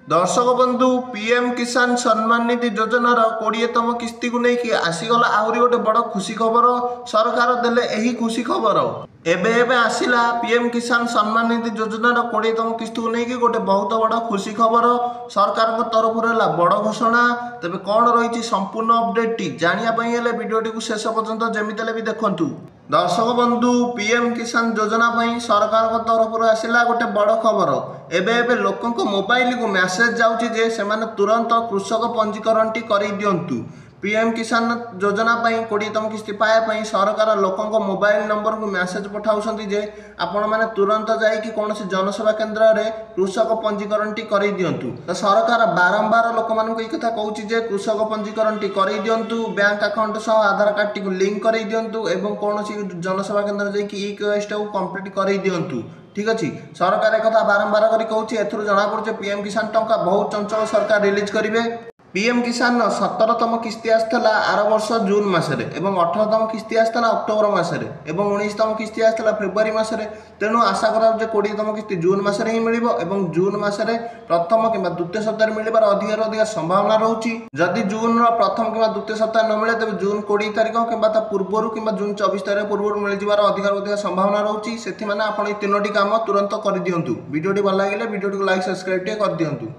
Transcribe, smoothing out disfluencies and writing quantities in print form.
दर्शक बंधु पीएम किसान सम्मान निधि योजनार 20तम किस्ती को लेकिन आसीगला आहरी गोटे बड़ खुशी खबर सरकार देले एही खुशी खबर एबे आसिला पीएम किसान सम्मान निधि योजनार 20तम किस्ती को लेकिन गोटे बहुत बड़ खुशी खबर सरकार तरफ बड़ घोषणा तेज कौन रही संपूर्ण अपडेट टी जानापी भिडियोटी को शेष पर्यंत जमीते भी देखु। दर्शक बंधु पीएम किसान योजना सरकार तरफ आसिला गोटे बड़ खबर एबे लोक मोबाइल को मैसेज जाउची जे सेमाने तुरंत कृषक पंजीकरण टी करी दियंतु। पीएम किसान योजना 20तम किस्ती पाए सरकार लोकों मोबाइल नंबर को मैसेज पठाउछंती जे आपण माने तुरंत जाई कौन जनसेवा केन्द्र रे कृषक पंजीकरण टी करी दियंतु। तो सरकार बारंबार लोक मानक ई कथा कहूची जे कृषक पंजीकरण टी करी दियंतु, बैंक अकाउंट सह आधार कार्ड टी को लिंक करी दियंतु एवं कौन जनसेवा केन्द्र जाई ई केवाईसी टा कंप्लीट करी दियंतु। ठीक अच्छे सरकार एक बारंबार कर कहूँ जना पड़े पीएम किसान टंका बहुत चंचल सरकार रिलीज करेंगे। पीएम किसान 17तम किस्ती आसाला आर वर्ष जून मसरे एवं 18तम किस्ती आसाला अक्टोबर मसरे एवं 19तम किस्ती आसाला फेब्रुआरी मसरे। तेणु आशा करा 20तम किस्ती जून मसरे ही मिल जून मसरे प्रथम कि द्वितीय सप्ताह मिलबार अधिक संभावना रोचे। जदि जून प्रथम कि द्वितीय सप्ताह न मिले तेज जून 20 तारिख कि पूर्व कि जून 24 तारिख पूर्व मिल जार अधिक संभावना रोचे। से आप 3टी काम तुरंत कर दिंतु। वीडियोटी भल लगे वीडियोटी को लाइक सब्सक्राइब कर दिंतु।